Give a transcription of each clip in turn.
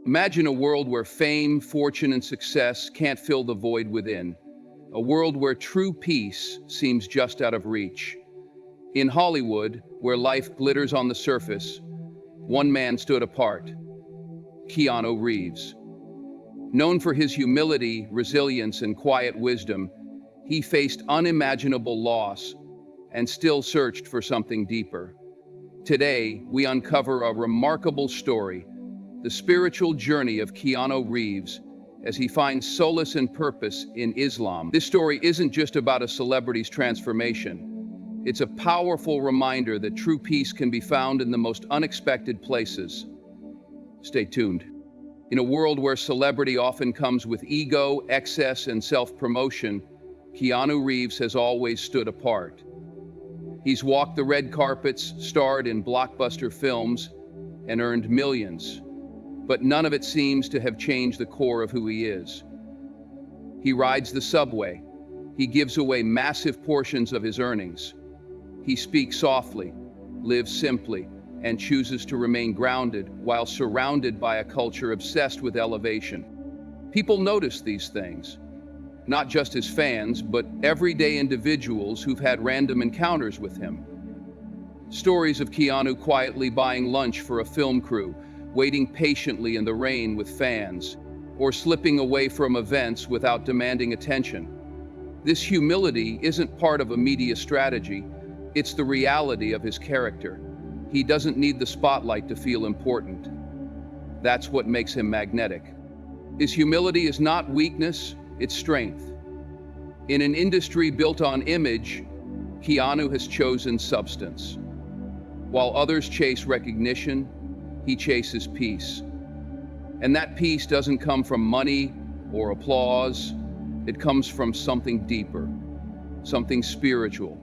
Imagine a world where fame, fortune, and success can't fill the void within. A world where true peace seems just out of reach. In Hollywood, where life glitters on the surface, one man stood apart: Keanu Reeves. Known for his humility, resilience, and quiet wisdom, he faced unimaginable loss and still searched for something deeper. Today, we uncover a remarkable story, the spiritual journey of Keanu Reeves as he finds solace and purpose in Islam. This story isn't just about a celebrity's transformation. It's a powerful reminder that true peace can be found in the most unexpected places. Stay tuned. In a world where celebrity often comes with ego, excess, and self-promotion, Keanu Reeves has always stood apart. He's walked the red carpets, starred in blockbuster films, and earned millions. But none of it seems to have changed the core of who he is. He rides the subway. He gives away massive portions of his earnings. He speaks softly, lives simply, and chooses to remain grounded while surrounded by a culture obsessed with elevation. People notice these things, not just his fans, but everyday individuals who've had random encounters with him. Stories of Keanu quietly buying lunch for a film crew, waiting patiently in the rain with fans, or slipping away from events without demanding attention. This humility isn't part of a media strategy, it's the reality of his character. He doesn't need the spotlight to feel important. That's what makes him magnetic. His humility is not weakness, it's strength. In an industry built on image, Keanu has chosen substance. While others chase recognition, he chases peace. And that peace doesn't come from money or applause. It comes from something deeper, something spiritual.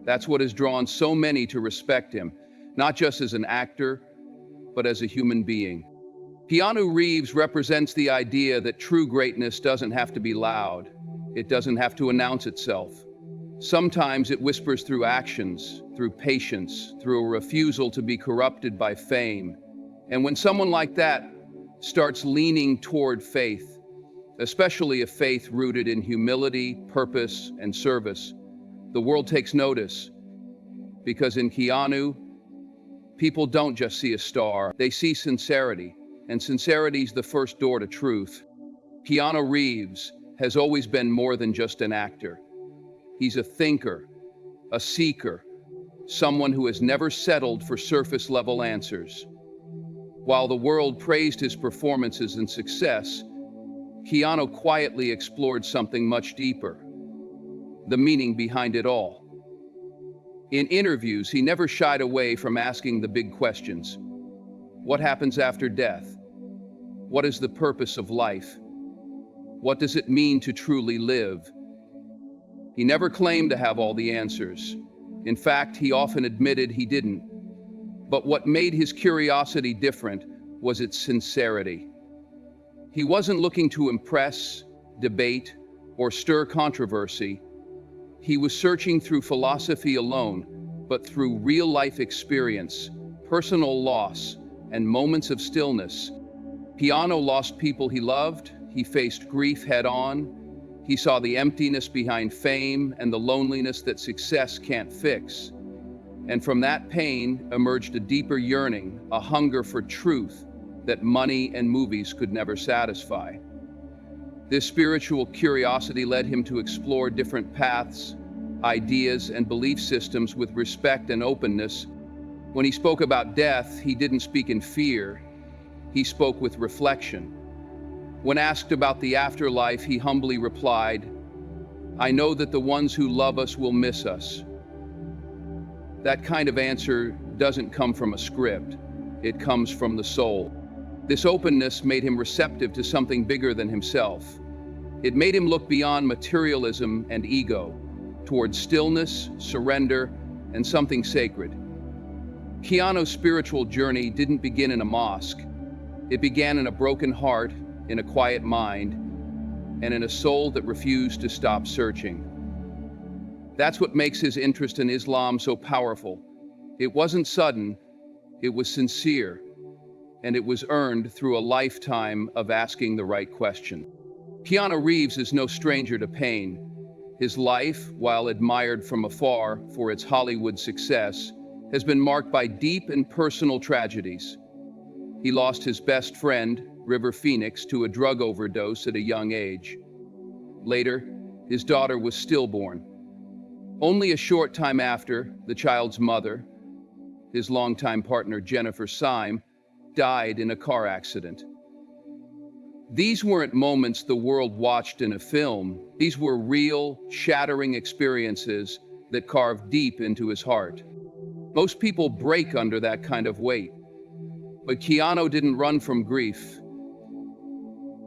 That's what has drawn so many to respect him, not just as an actor, but as a human being. Keanu Reeves represents the idea that true greatness doesn't have to be loud. It doesn't have to announce itself. Sometimes it whispers through actions, through patience, through a refusal to be corrupted by fame. And when someone like that starts leaning toward faith, especially a faith rooted in humility, purpose, and service, the world takes notice. Because in Keanu, people don't just see a star, they see sincerity. And sincerity's the first door to truth. Keanu Reeves has always been more than just an actor. He's a thinker, a seeker, someone who has never settled for surface-level answers. While the world praised his performances and success, Keanu quietly explored something much deeper: the meaning behind it all. In interviews, he never shied away from asking the big questions. What happens after death? What is the purpose of life? What does it mean to truly live? He never claimed to have all the answers. In fact, he often admitted he didn't. But what made his curiosity different was its sincerity. He wasn't looking to impress, debate, or stir controversy. He was searching through philosophy alone, but through real-life experience, personal loss, and moments of stillness. Keanu lost people he loved. He faced grief head-on. He saw the emptiness behind fame and the loneliness that success can't fix. And from that pain emerged a deeper yearning, a hunger for truth that money and movies could never satisfy. This spiritual curiosity led him to explore different paths, ideas, and belief systems with respect and openness. When he spoke about death, he didn't speak in fear. He spoke with reflection. When asked about the afterlife, he humbly replied, "I know that the ones who love us will miss us." That kind of answer doesn't come from a script. It comes from the soul. This openness made him receptive to something bigger than himself. It made him look beyond materialism and ego, toward stillness, surrender, and something sacred. Keanu's spiritual journey didn't begin in a mosque. It began in a broken heart, in a quiet mind, and in a soul that refused to stop searching. That's what makes his interest in Islam so powerful. It wasn't sudden, it was sincere. and it was earned through a lifetime of asking the right question. Keanu Reeves is no stranger to pain. His life, while admired from afar for its Hollywood success, has been marked by deep and personal tragedies. He lost his best friend, River Phoenix, to a drug overdose at a young age. Later, his daughter was stillborn. Only a short time after, the child's mother, his longtime partner Jennifer Syme, died in a car accident. These weren't moments the world watched in a film. These were real, shattering experiences that carved deep into his heart. Most people break under that kind of weight. But Keanu didn't run from grief.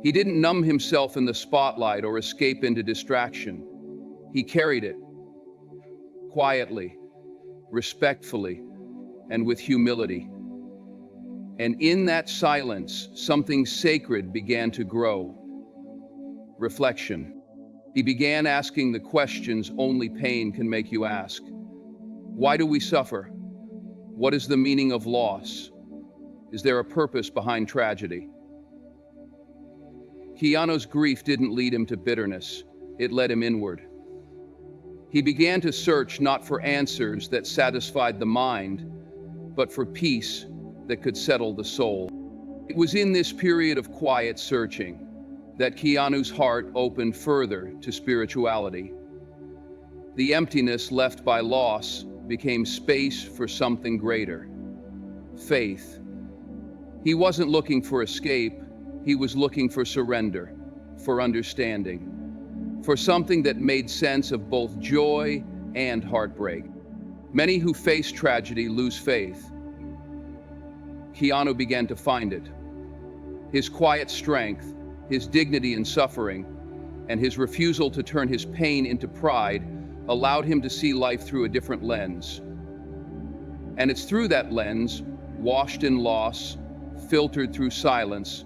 He didn't numb himself in the spotlight or escape into distraction. He carried it, quietly, respectfully, and with humility. And in that silence, something sacred began to grow. Reflection. He began asking the questions only pain can make you ask. Why do we suffer? What is the meaning of loss? Is there a purpose behind tragedy? Keanu's grief didn't lead him to bitterness. It led him inward. He began to search not for answers that satisfied the mind, but for peace that could settle the soul. It was in this period of quiet searching that Keanu's heart opened further to spirituality. The emptiness left by loss became space for something greater: faith. He wasn't looking for escape, he was looking for surrender, for understanding, for something that made sense of both joy and heartbreak. Many who face tragedy lose faith. Keanu began to find it. His quiet strength, his dignity in suffering, and his refusal to turn his pain into pride allowed him to see life through a different lens. And it's through that lens, washed in loss, filtered through silence,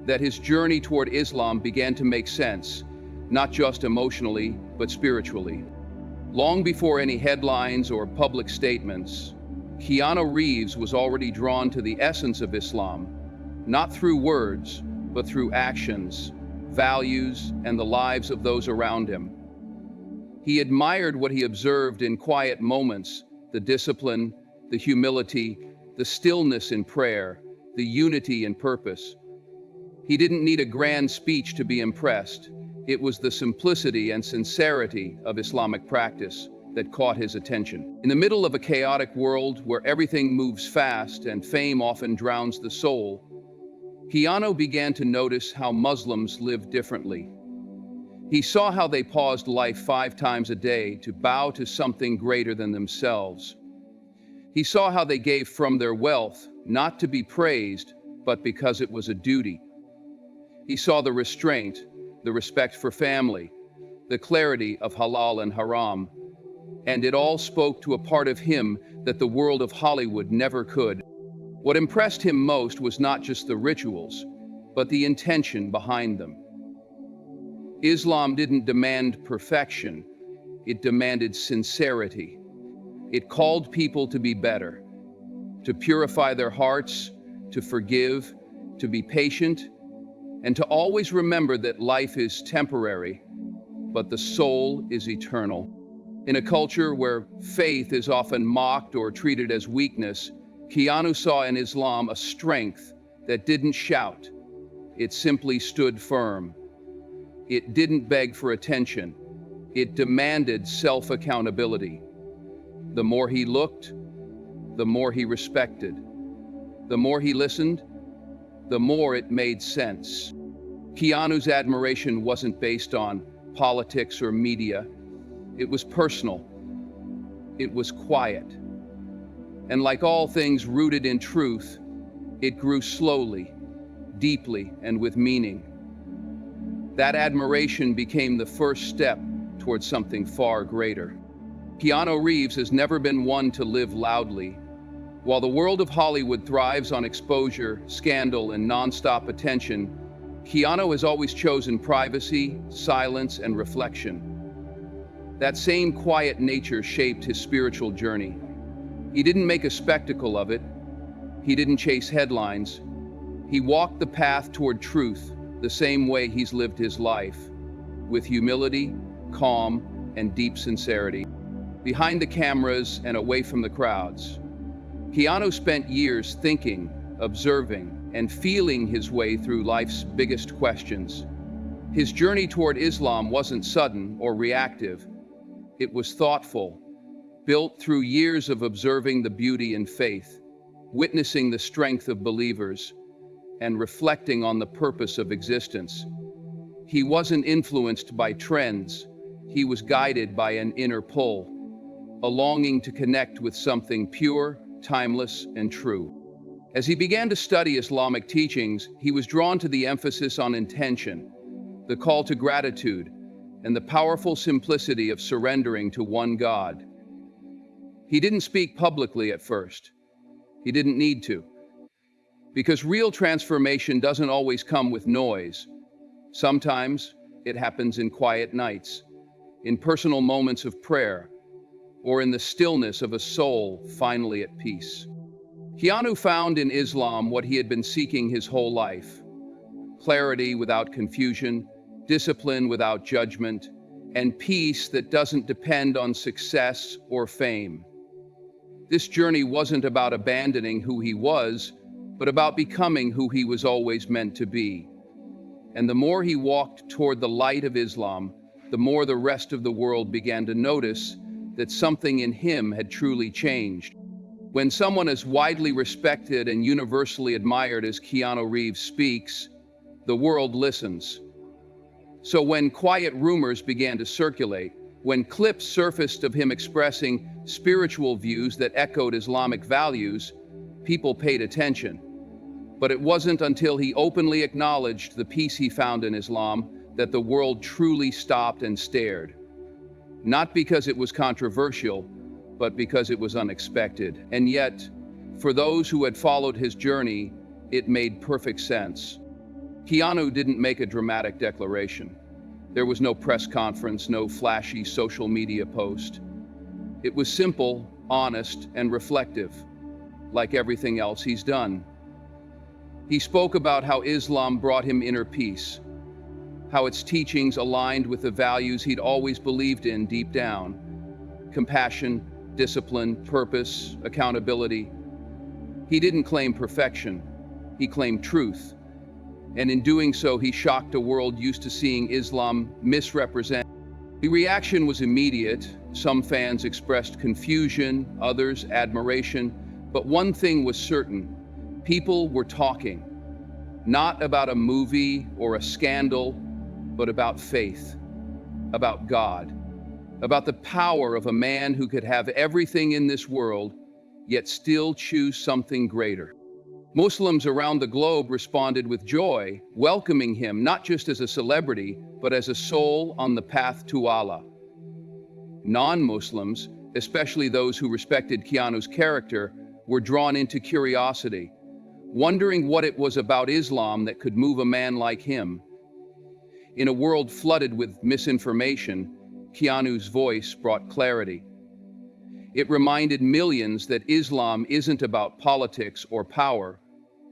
that his journey toward Islam began to make sense, not just emotionally, but spiritually. Long before any headlines or public statements, Keanu Reeves was already drawn to the essence of Islam, not through words, but through actions, values, and the lives of those around him. He admired what he observed in quiet moments: the discipline, the humility, the stillness in prayer, the unity in purpose. He didn't need a grand speech to be impressed. It was the simplicity and sincerity of Islamic practice that caught his attention. In the middle of a chaotic world where everything moves fast and fame often drowns the soul, Keanu began to notice how Muslims lived differently. He saw how they paused life 5 times a day to bow to something greater than themselves. He saw how they gave from their wealth, not to be praised, but because it was a duty. He saw the restraint, the respect for family, the clarity of halal and haram, and it all spoke to a part of him that the world of Hollywood never could. What impressed him most was not just the rituals, but the intention behind them. Islam didn't demand perfection, it demanded sincerity. It called people to be better, to purify their hearts, to forgive, to be patient, and to always remember that life is temporary, but the soul is eternal. In a culture where faith is often mocked or treated as weakness, Keanu saw in Islam a strength that didn't shout. It simply stood firm. It didn't beg for attention. It demanded self-accountability. The more he looked, the more he respected. The more he listened, the more it made sense. Keanu's admiration wasn't based on politics or media. It was personal. It was quiet. And like all things rooted in truth, it grew slowly, deeply, and with meaning. That admiration became the first step towards something far greater. Keanu Reeves has never been one to live loudly. While the world of Hollywood thrives on exposure, scandal, and nonstop attention, Keanu has always chosen privacy, silence, and reflection. That same quiet nature shaped his spiritual journey. He didn't make a spectacle of it. He didn't chase headlines. He walked the path toward truth the same way he's lived his life, with humility, calm, and deep sincerity. Behind the cameras and away from the crowds, Keanu spent years thinking, observing, and feeling his way through life's biggest questions. His journey toward Islam wasn't sudden or reactive. It was thoughtful, built through years of observing the beauty in faith, witnessing the strength of believers, and reflecting on the purpose of existence. He wasn't influenced by trends. He was guided by an inner pull, a longing to connect with something pure, timeless, and true. As he began to study Islamic teachings, he was drawn to the emphasis on intention, the call to gratitude, and the powerful simplicity of surrendering to one God. He didn't speak publicly at first. He didn't need to. Because real transformation doesn't always come with noise. Sometimes it happens in quiet nights, in personal moments of prayer, or in the stillness of a soul finally at peace. Keanu found in Islam what he had been seeking his whole life: clarity without confusion, discipline without judgment, and peace that doesn't depend on success or fame. This journey wasn't about abandoning who he was, but about becoming who he was always meant to be. And the more he walked toward the light of Islam, the more the rest of the world began to notice that something in him had truly changed. When someone as widely respected and universally admired as Keanu Reeves speaks, the world listens. So when quiet rumors began to circulate, when clips surfaced of him expressing spiritual views that echoed Islamic values, people paid attention. But it wasn't until he openly acknowledged the peace he found in Islam that the world truly stopped and stared. Not because it was controversial, but because it was unexpected. And yet, for those who had followed his journey, it made perfect sense. Keanu didn't make a dramatic declaration. There was no press conference, no flashy social media post. It was simple, honest, and reflective, like everything else he's done. He spoke about how Islam brought him inner peace, how its teachings aligned with the values he'd always believed in deep down: compassion, discipline, purpose, accountability. He didn't claim perfection, he claimed truth. And in doing so, he shocked a world used to seeing Islam misrepresented. The reaction was immediate. Some fans expressed confusion, others admiration. But one thing was certain: people were talking, not about a movie or a scandal, but about faith, about God, about the power of a man who could have everything in this world, yet still choose something greater. Muslims around the globe responded with joy, welcoming him not just as a celebrity, but as a soul on the path to Allah. Non-Muslims, especially those who respected Keanu's character, were drawn into curiosity, wondering what it was about Islam that could move a man like him. In a world flooded with misinformation, Keanu's voice brought clarity. It reminded millions that Islam isn't about politics or power,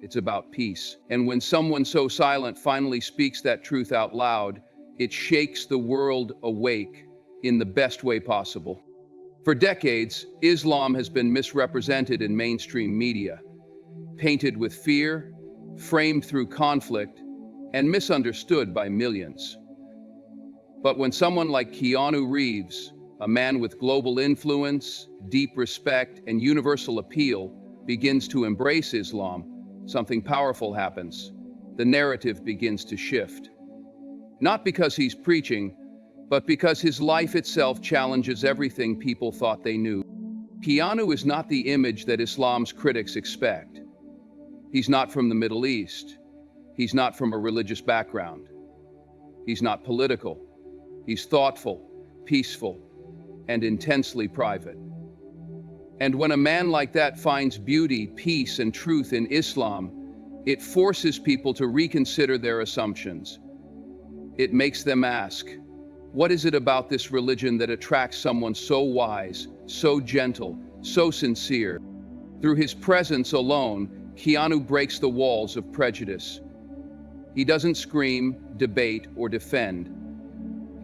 it's about peace. And when someone so silent finally speaks that truth out loud, it shakes the world awake in the best way possible. For decades, Islam has been misrepresented in mainstream media, painted with fear, framed through conflict, and misunderstood by millions. But when someone like Keanu Reeves, a man with global influence, deep respect, and universal appeal, begins to embrace Islam, something powerful happens. The narrative begins to shift. Not because he's preaching, but because his life itself challenges everything people thought they knew. Keanu is not the image that Islam's critics expect. He's not from the Middle East. He's not from a religious background. He's not political. He's thoughtful, peaceful, and intensely private. And when a man like that finds beauty, peace, and truth in Islam, it forces people to reconsider their assumptions. It makes them ask, what is it about this religion that attracts someone so wise, so gentle, so sincere? Through his presence alone, Keanu breaks the walls of prejudice. He doesn't scream, debate, or defend.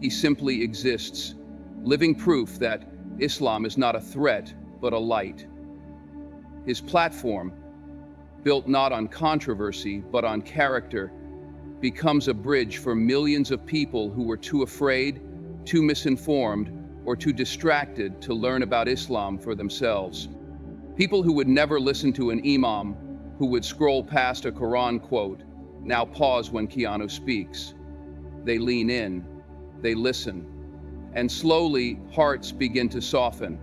He simply exists, living proof that Islam is not a threat, but a light. His platform, built not on controversy, but on character, becomes a bridge for millions of people who were too afraid, too misinformed, or too distracted to learn about Islam for themselves. People who would never listen to an imam, who would scroll past a Quran quote, now pause when Keanu speaks. They lean in, they listen, and slowly hearts begin to soften.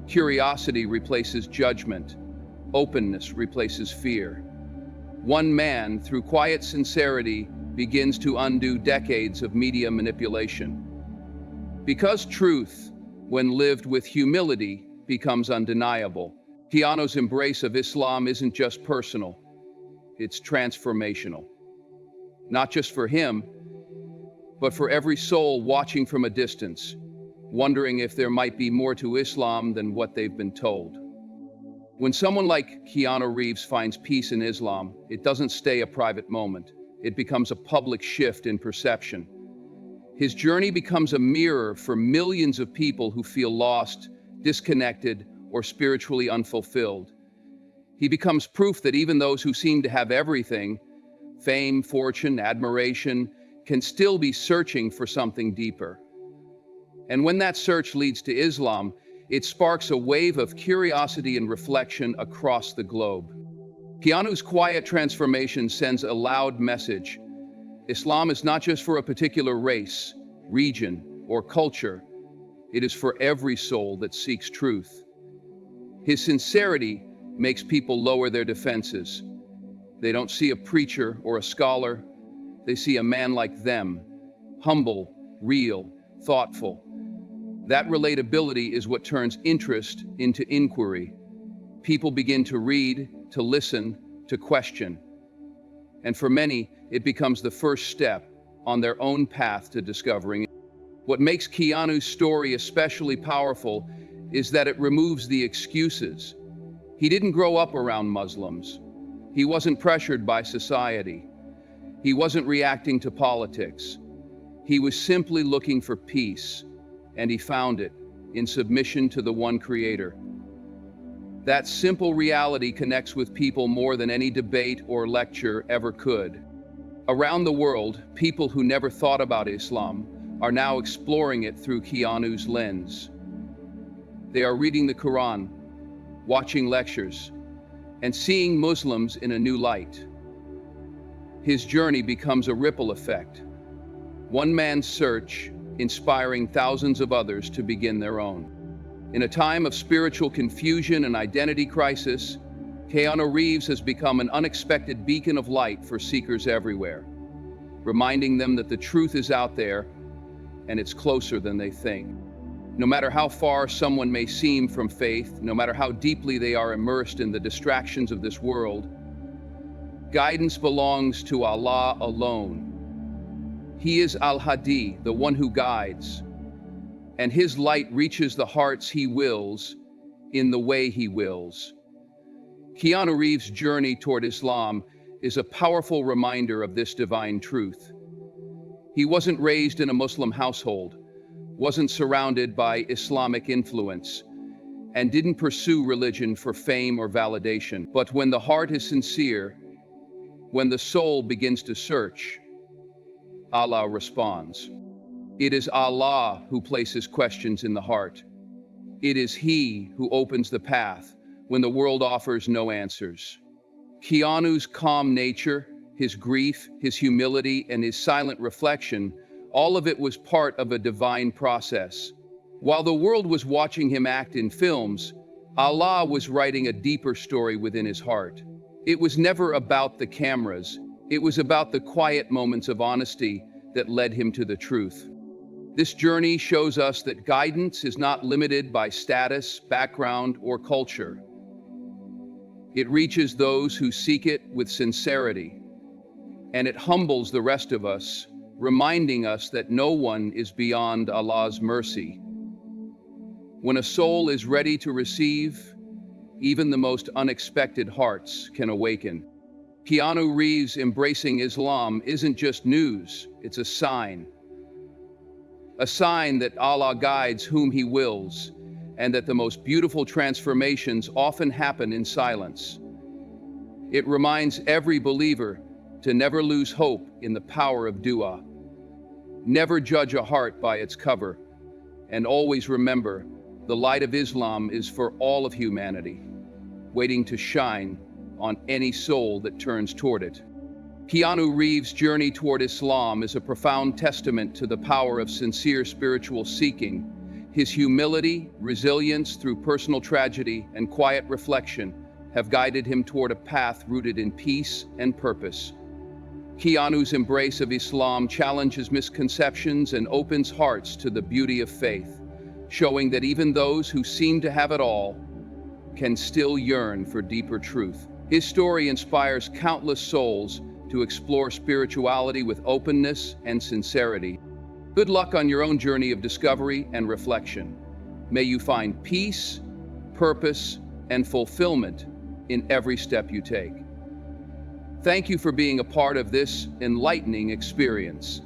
Curiosity replaces judgment. Openness replaces fear. One man, through quiet sincerity, begins to undo decades of media manipulation. Because truth, when lived with humility, becomes undeniable, Keanu's embrace of Islam isn't just personal, it's transformational. Not just for him, but for every soul watching from a distance, wondering if there might be more to Islam than what they've been told. When someone like Keanu Reeves finds peace in Islam, it doesn't stay a private moment. It becomes a public shift in perception. His journey becomes a mirror for millions of people who feel lost, disconnected, or spiritually unfulfilled. He becomes proof that even those who seem to have everything, fame, fortune, admiration, can still be searching for something deeper. And when that search leads to Islam, it sparks a wave of curiosity and reflection across the globe. Keanu's quiet transformation sends a loud message. Islam is not just for a particular race, region, or culture. It is for every soul that seeks truth. His sincerity makes people lower their defenses. They don't see a preacher or a scholar. They see a man like them, humble, real, thoughtful. That relatability is what turns interest into inquiry. People begin to read, to listen, to question. And for many, it becomes the first step on their own path to discovering it. What makes Keanu's story especially powerful is that it removes the excuses. He didn't grow up around Muslims. He wasn't pressured by society. He wasn't reacting to politics. He was simply looking for peace, and he found it in submission to the one Creator. That simple reality connects with people more than any debate or lecture ever could. Around the world, people who never thought about Islam are now exploring it through Keanu's lens. They are reading the Quran, watching lectures, and seeing Muslims in a new light. His journey becomes a ripple effect. One man's search, inspiring thousands of others to begin their own. In a time of spiritual confusion and identity crisis, Keanu Reeves has become an unexpected beacon of light for seekers everywhere, reminding them that the truth is out there and it's closer than they think. No matter how far someone may seem from faith, no matter how deeply they are immersed in the distractions of this world, guidance belongs to Allah alone. He is Al-Hadi, the one who guides, and His light reaches the hearts He wills in the way He wills. Keanu Reeves' journey toward Islam is a powerful reminder of this divine truth. He wasn't raised in a Muslim household, wasn't surrounded by Islamic influence, and didn't pursue religion for fame or validation. But when the heart is sincere, when the soul begins to search, Allah responds. It is Allah who places questions in the heart. It is He who opens the path when the world offers no answers. Keanu's calm nature, his grief, his humility, and his silent reflection, all of it was part of a divine process. While the world was watching him act in films, Allah was writing a deeper story within his heart. It was never about the cameras. It was about the quiet moments of honesty that led him to the truth. This journey shows us that guidance is not limited by status, background, or culture. It reaches those who seek it with sincerity, and it humbles the rest of us, reminding us that no one is beyond Allah's mercy. When a soul is ready to receive, even the most unexpected hearts can awaken. Keanu Reeves embracing Islam isn't just news, it's a sign. A sign that Allah guides whom He wills, and that the most beautiful transformations often happen in silence. It reminds every believer to never lose hope in the power of dua. Never judge a heart by its cover, and always remember, the light of Islam is for all of humanity, waiting to shine on any soul that turns toward it. Keanu Reeves' journey toward Islam is a profound testament to the power of sincere spiritual seeking. His humility, resilience through personal tragedy, and quiet reflection have guided him toward a path rooted in peace and purpose. Keanu's embrace of Islam challenges misconceptions and opens hearts to the beauty of faith, showing that even those who seem to have it all can still yearn for deeper truth. His story inspires countless souls to explore spirituality with openness and sincerity. Good luck on your own journey of discovery and reflection. May you find peace, purpose, and fulfillment in every step you take. Thank you for being a part of this enlightening experience.